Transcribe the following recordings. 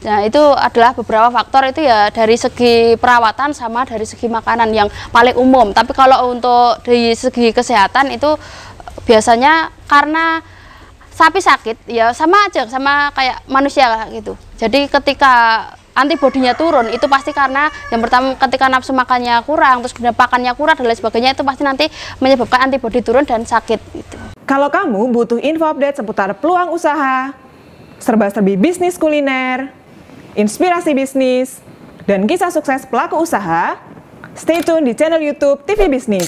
Nah, itu adalah beberapa faktor itu ya dari segi perawatan sama dari segi makanan yang paling umum. Tapi kalau untuk dari segi kesehatan itu biasanya karena sapi sakit ya sama aja sama kayak manusia gitu. Jadi ketika antibodinya turun itu pasti karena yang pertama ketika nafsu makannya kurang, terus kemudian pakannya kurang dan lain sebagainya, itu pasti nanti menyebabkan antibodi turun dan sakit gitu. Kalau kamu butuh info update seputar peluang usaha, serba-serbi bisnis kuliner, inspirasi bisnis, dan kisah sukses pelaku usaha, stay tune di channel YouTube TV Bisnis.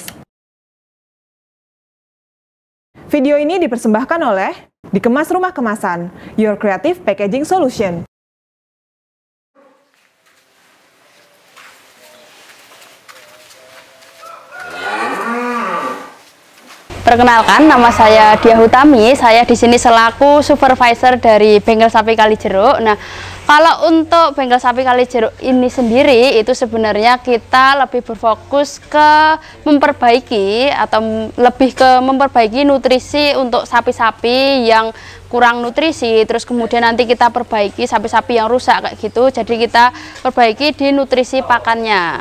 Video ini dipersembahkan oleh Dikemas Rumah Kemasan, Your Creative Packaging Solution. Perkenalkan, nama saya Diah Hutami. Saya di sini selaku supervisor dari Bengkel Sapi Kalijeruk. Nah, kalau untuk Bengkel Sapi Kalijeruk ini sendiri itu sebenarnya kita lebih berfokus ke memperbaiki atau lebih ke memperbaiki nutrisi untuk sapi-sapi yang kurang nutrisi, terus kemudian nanti kita perbaiki sapi-sapi yang rusak kayak gitu. Jadi kita perbaiki di nutrisi pakannya.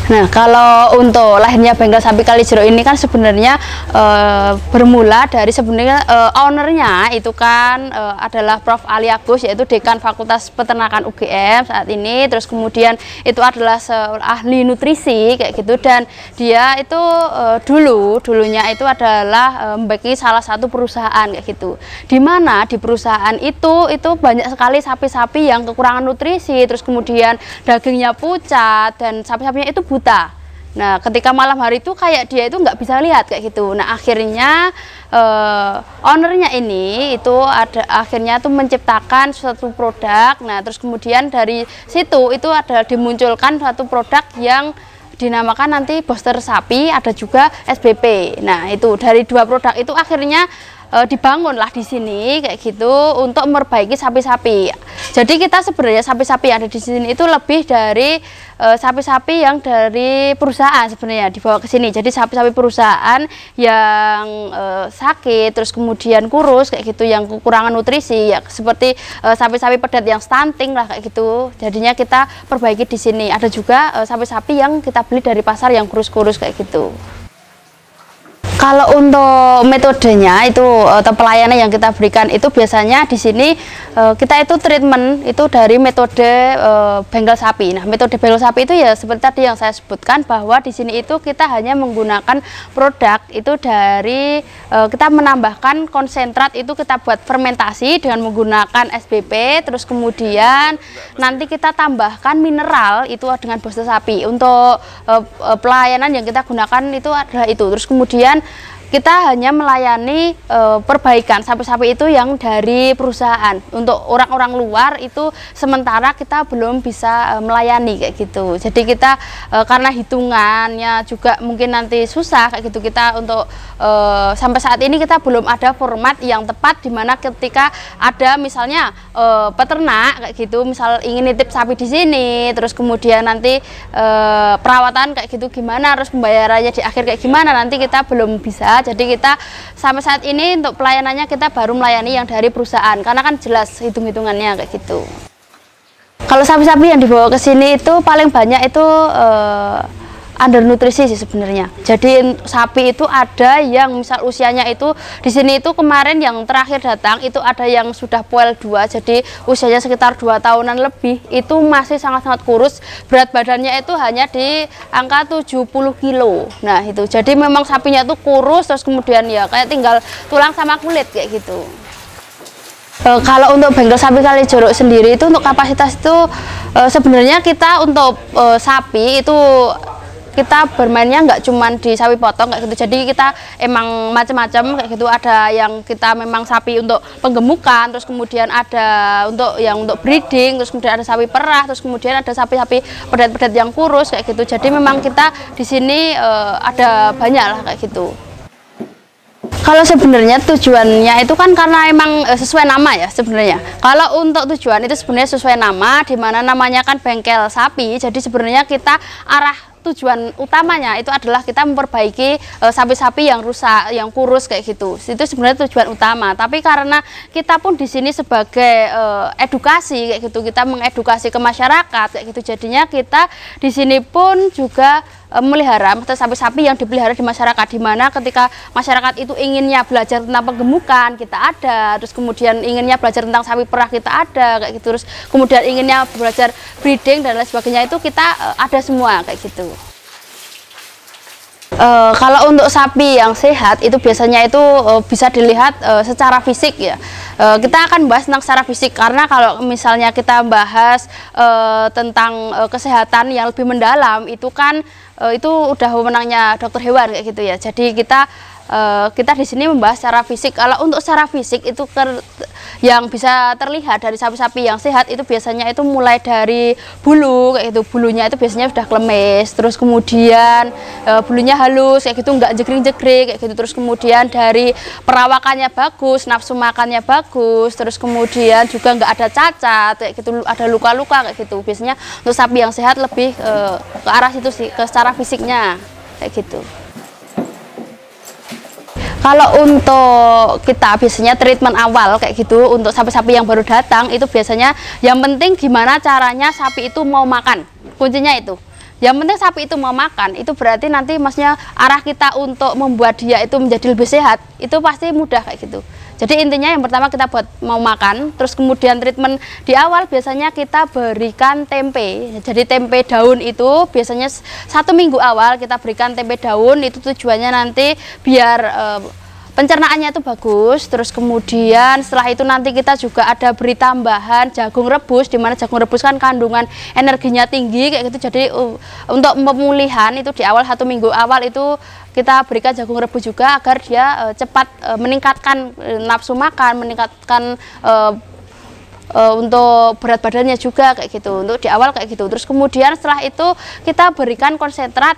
Nah, kalau untuk lahirnya Bengkel Sapi Kalijeruk ini kan sebenarnya bermula dari sebenarnya ownernya itu kan adalah Prof. Ali Agus, yaitu Dekan Fakultas Peternakan UGM saat ini. Terus kemudian itu adalah ahli nutrisi kayak gitu, dan dia itu dulunya itu adalah memiliki salah satu perusahaan kayak gitu. Dimana di perusahaan itu banyak sekali sapi-sapi yang kekurangan nutrisi, terus kemudian dagingnya pucat dan sapi-sapinya itu buta. Nah, ketika malam hari itu kayak dia itu nggak bisa lihat kayak gitu. Nah, akhirnya ownernya ini itu akhirnya tuh menciptakan suatu produk. Nah, terus kemudian dari situ itu ada dimunculkan suatu produk yang dinamakan nanti booster sapi, ada juga SBP. Nah, itu dari dua produk itu akhirnya dibangunlah di sini kayak gitu untuk memperbaiki sapi-sapi. Jadi kita sebenarnya sapi-sapi yang ada di sini itu lebih dari sapi-sapi yang dari perusahaan sebenarnya dibawa ke sini. Jadi sapi-sapi perusahaan yang sakit, terus kemudian kurus kayak gitu, yang kekurangan nutrisi ya, seperti sapi-sapi pedet yang stunting lah kayak gitu. Jadinya kita perbaiki di sini. Ada juga sapi-sapi yang kita beli dari pasar yang kurus-kurus kayak gitu. Kalau untuk metodenya itu atau pelayanan yang kita berikan itu biasanya di sini kita itu treatment itu dari metode bengkel sapi. Nah, metode bengkel sapi itu ya seperti tadi yang saya sebutkan, bahwa di sini itu kita hanya menggunakan produk itu dari kita menambahkan konsentrat itu kita buat fermentasi dengan menggunakan SBP, terus kemudian nanti kita tambahkan mineral itu dengan booster sapi. Untuk pelayanan yang kita gunakan itu adalah itu. Terus kemudian kita hanya melayani perbaikan sapi-sapi itu yang dari perusahaan. Untuk orang-orang luar itu sementara kita belum bisa melayani kayak gitu. Jadi kita karena hitungannya juga mungkin nanti susah kayak gitu, kita untuk sampai saat ini kita belum ada format yang tepat di mana ketika ada misalnya peternak kayak gitu, misal ingin nitip sapi di sini, terus kemudian nanti perawatan kayak gitu gimana, terus pembayarannya di akhir kayak gimana, nanti kita belum bisa. Jadi kita sampai saat ini untuk pelayanannya kita baru melayani yang dari perusahaan, karena kan jelas hitung-hitungannya kayak gitu. Kalau sapi-sapi yang dibawa ke sini itu paling banyak itu undernutrisi sih sebenarnya. Jadi sapi itu ada yang misal usianya itu di sini itu kemarin yang terakhir datang itu ada yang sudah poel 2, jadi usianya sekitar 2 tahunan lebih, itu masih sangat-sangat kurus, berat badannya itu hanya di angka 70 kilo. Nah, itu jadi memang sapinya itu kurus, terus kemudian ya kayak tinggal tulang sama kulit kayak gitu. Kalau untuk Bengkel Sapi Kalijeruk sendiri itu untuk kapasitas itu sebenarnya kita untuk sapi itu kita bermainnya nggak cuman di sapi potong kayak gitu, jadi kita emang macam-macam kayak gitu. Ada yang kita memang sapi untuk penggemukan, terus kemudian ada untuk yang untuk breeding, terus kemudian ada sapi perah, terus kemudian ada sapi-sapi pedet-pedet yang kurus kayak gitu. Jadi memang kita di sini ada banyak lah kayak gitu. Kalau sebenarnya tujuannya itu kan karena emang sesuai nama ya sebenarnya. Kalau untuk tujuan itu sebenarnya sesuai nama, di mana namanya kan bengkel sapi. Jadi sebenarnya kita arah tujuan utamanya itu adalah kita memperbaiki sapi-sapi yang rusak, yang kurus kayak gitu. Itu sebenarnya tujuan utama. Tapi karena kita pun di sini sebagai edukasi kayak gitu, kita mengedukasi ke masyarakat kayak gitu. Jadinya kita di sini pun juga melihara sapi-sapi yang dipelihara di masyarakat, di mana ketika masyarakat itu inginnya belajar tentang penggemukan, kita ada, terus kemudian inginnya belajar tentang sapi perah, kita ada kayak gitu, terus kemudian inginnya belajar breeding dan lain sebagainya, itu kita ada semua kayak gitu. Kalau untuk sapi yang sehat itu biasanya itu bisa dilihat secara fisik ya. Kita akan bahas tentang secara fisik, karena kalau misalnya kita bahas tentang kesehatan yang lebih mendalam itu kan itu udah wewenangnya dokter hewan kayak gitu ya. Jadi kita di sini membahas secara fisik. Kalau untuk secara fisik itu yang bisa terlihat dari sapi-sapi yang sehat itu biasanya itu mulai dari bulu kayak gitu. Bulunya itu biasanya sudah klemis, terus kemudian bulunya halus kayak gitu, nggak jegring-jegring kayak gitu. Terus kemudian dari perawakannya bagus, nafsu makannya bagus, terus kemudian juga nggak ada cacat kayak gitu, ada luka-luka kayak gitu. Biasanya untuk sapi yang sehat lebih ke arah situ sih, ke secara fisiknya kayak gitu. Kalau untuk kita biasanya treatment awal kayak gitu untuk sapi-sapi yang baru datang itu biasanya yang penting gimana caranya sapi itu mau makan, kuncinya itu. Yang penting sapi itu mau makan, itu berarti nanti maksudnya arah kita untuk membuat dia itu menjadi lebih sehat itu pasti mudah kayak gitu. Jadi intinya yang pertama kita buat mau makan, terus kemudian treatment di awal biasanya kita berikan tempe. Jadi tempe daun itu biasanya 1 minggu awal kita berikan tempe daun, itu tujuannya nanti biar pencernaannya itu bagus. Terus kemudian setelah itu nanti kita juga ada beri tambahan jagung rebus, dimana jagung rebus kan kandungan energinya tinggi kayak gitu. Jadi untuk pemulihan itu di awal 1 minggu awal itu kita berikan jagung rebus juga agar dia cepat meningkatkan nafsu makan, meningkatkan untuk berat badannya juga kayak gitu, untuk di awal kayak gitu. Terus kemudian setelah itu kita berikan konsentrat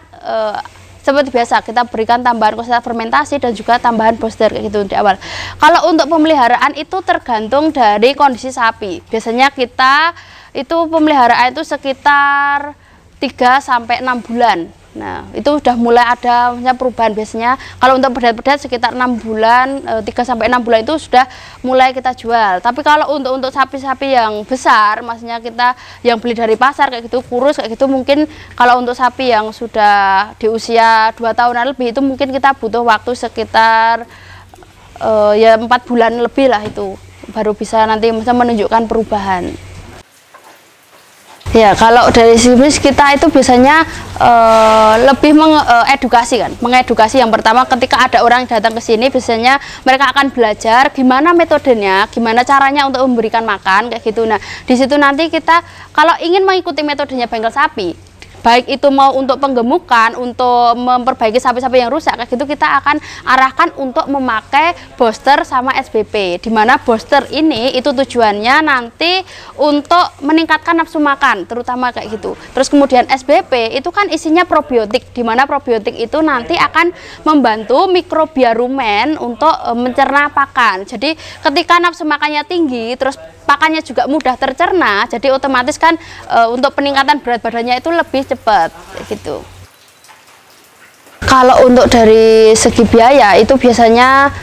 seperti biasa, kita berikan tambahan konsentrat fermentasi dan juga tambahan booster kayak gitu di awal. Kalau untuk pemeliharaan itu tergantung dari kondisi sapi. Biasanya kita itu pemeliharaan itu sekitar 3–6 bulan. Nah, itu udah mulai ada perubahan biasanya. Kalau untuk pedat-pedat sekitar 6 bulan, 3–6 bulan itu sudah mulai kita jual. Tapi kalau untuk sapi-sapi yang besar, maksudnya kita yang beli dari pasar kayak gitu, kurus kayak gitu, mungkin kalau untuk sapi yang sudah di usia 2 tahunan lebih itu mungkin kita butuh waktu sekitar ya 4 bulan lebih lah, itu baru bisa nanti menunjukkan perubahan. Ya, kalau dari sini kita itu biasanya lebih mengedukasi kan, mengedukasi yang pertama ketika ada orang yang datang ke sini biasanya mereka akan belajar gimana metodenya, gimana caranya untuk memberikan makan kayak gitu. Nah, di situ nanti kita kalau ingin mengikuti metodenya bengkel sapi, baik itu mau untuk penggemukan, untuk memperbaiki sapi-sapi yang rusak kayak gitu, kita akan arahkan untuk memakai booster sama SBP, dimana booster ini itu tujuannya nanti untuk meningkatkan nafsu makan terutama kayak gitu. Terus kemudian SBP itu kan isinya probiotik, dimana probiotik itu nanti akan membantu mikrobia rumen untuk mencerna pakan. Jadi ketika nafsu makannya tinggi, terus pakannya juga mudah tercerna, jadi otomatis kan untuk peningkatan berat badannya itu lebih cepat gitu. Kalau untuk dari segi biaya itu biasanya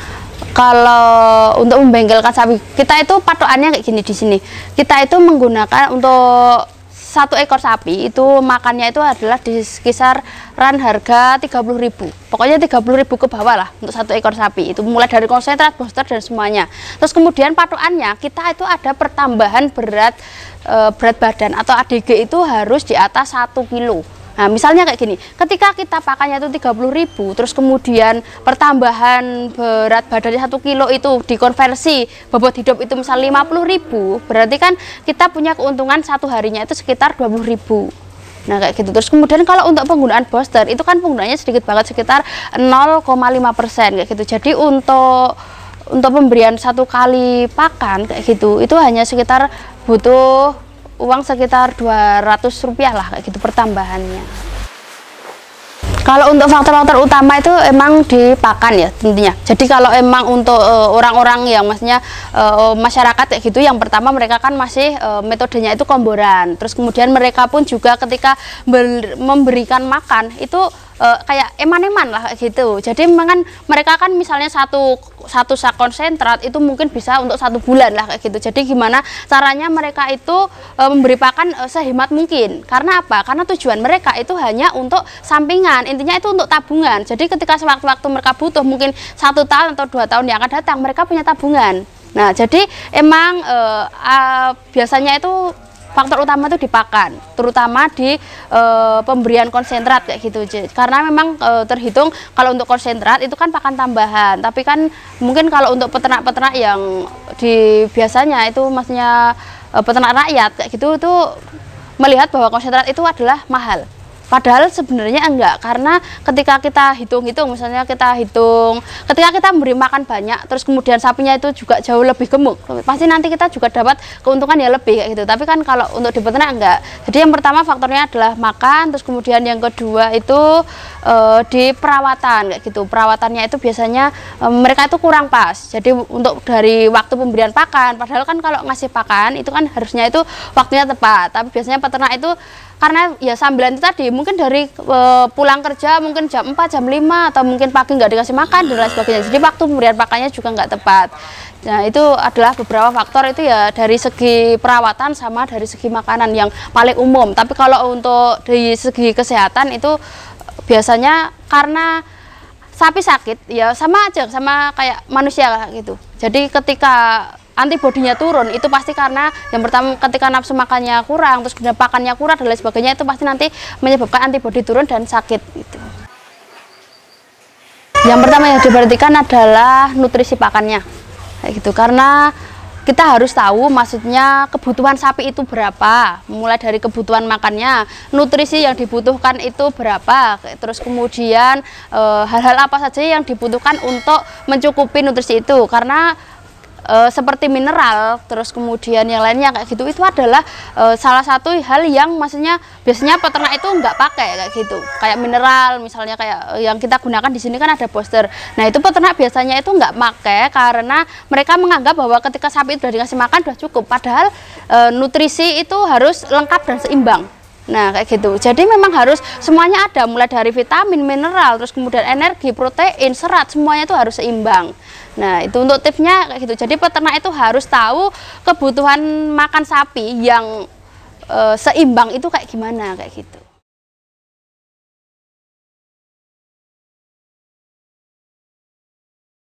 kalau untuk membengkelkan sapi kita itu patokannya kayak gini di sini. Kita itu menggunakan untuk 1 ekor sapi itu makannya itu adalah di kisaran harga 30.000. Pokoknya 30.000 ke bawah lah untuk 1 ekor sapi. Itu mulai dari konsentrat, booster dan semuanya. Terus kemudian patokannya kita itu ada pertambahan berat badan atau ADG itu harus di atas 1 kilo. Nah, misalnya kayak gini, ketika kita pakannya itu 30.000, terus kemudian pertambahan berat badannya 1 kilo itu dikonversi bobot hidup itu misal 50.000, berarti kan kita punya keuntungan 1 harinya itu sekitar 20.000. Nah, kayak gitu. Terus kemudian kalau untuk penggunaan booster itu kan penggunaannya sedikit banget, sekitar 0,5% kayak gitu. Jadi untuk pemberian 1 kali pakan kayak gitu itu hanya sekitar butuh uang sekitar 200 rupiah lah kayak gitu pertambahannya. Kalau untuk faktor-faktor utama itu emang di pakan ya tentunya. Jadi kalau emang untuk orang-orang yang maksudnya masyarakat kayak gitu, yang pertama mereka kan masih metodenya itu komboran. Terus kemudian mereka pun juga ketika memberikan makan itu kayak eman-eman lah gitu. Jadi memang kan mereka kan misalnya satu sak konsentrat itu mungkin bisa untuk 1 bulan lah kayak gitu. Jadi gimana caranya mereka itu memberi pakan sehemat mungkin. Karena apa? Karena tujuan mereka itu hanya untuk sampingan. Intinya itu untuk tabungan. Jadi ketika sewaktu-waktu mereka butuh mungkin 1 tahun atau 2 tahun yang akan datang, mereka punya tabungan. Nah, jadi emang biasanya itu faktor utama itu di pakan, terutama di pemberian konsentrat kayak gitu. Karena memang terhitung kalau untuk konsentrat itu kan pakan tambahan, tapi kan mungkin kalau untuk peternak-peternak yang biasanya itu maksudnya peternak rakyat kayak gitu itu melihat bahwa konsentrat itu adalah mahal. Padahal sebenarnya enggak, karena ketika kita hitung-hitung, misalnya ketika kita memberi makan banyak, terus kemudian sapinya itu juga jauh lebih gemuk, pasti nanti kita juga dapat keuntungan yang lebih kayak gitu. Tapi kan kalau untuk di peternak enggak. Jadi yang pertama faktornya adalah makan, terus kemudian yang kedua itu di perawatan kayak gitu. Perawatannya itu biasanya mereka itu kurang pas. Jadi untuk dari waktu pemberian pakan, padahal kan kalau ngasih pakan itu kan harusnya itu waktunya tepat. Tapi biasanya peternak itu karena ya sambilan itu tadi mungkin dari pulang kerja mungkin jam 4, jam 5 atau mungkin pagi nggak dikasih makan dan lain sebagainya. Jadi waktu pemberian pakannya juga nggak tepat. Nah, itu adalah beberapa faktor itu ya dari segi perawatan sama dari segi makanan yang paling umum. Tapi kalau untuk dari segi kesehatan itu biasanya karena sapi sakit ya sama aja sama kayak manusia lah gitu. Jadi ketika antibodinya turun itu pasti karena yang pertama ketika nafsu makannya kurang, terus kemudian pakannya kurang dan lain sebagainya, itu pasti nanti menyebabkan antibodi turun dan sakit gitu. Yang pertama yang diperhatikan adalah nutrisi pakannya kayak gitu, karena kita harus tahu maksudnya kebutuhan sapi itu berapa, mulai dari kebutuhan makannya, nutrisi yang dibutuhkan itu berapa, terus kemudian hal-hal apa saja yang dibutuhkan untuk mencukupi nutrisi itu. Karena seperti mineral, terus kemudian yang lainnya kayak gitu, itu adalah salah satu hal yang maksudnya biasanya peternak itu nggak pakai kayak gitu. Kayak mineral misalnya kayak yang kita gunakan di sini kan ada booster. Nah, itu peternak biasanya itu nggak pakai karena mereka menganggap bahwa ketika sapi itu sudah dikasih makan sudah cukup. Padahal nutrisi itu harus lengkap dan seimbang. Nah, kayak gitu. Jadi memang harus semuanya ada, mulai dari vitamin, mineral, terus kemudian energi, protein, serat, semuanya itu harus seimbang. Nah, itu untuk tipsnya kayak gitu. Jadi peternak itu harus tahu kebutuhan makan sapi yang seimbang itu kayak gimana kayak gitu.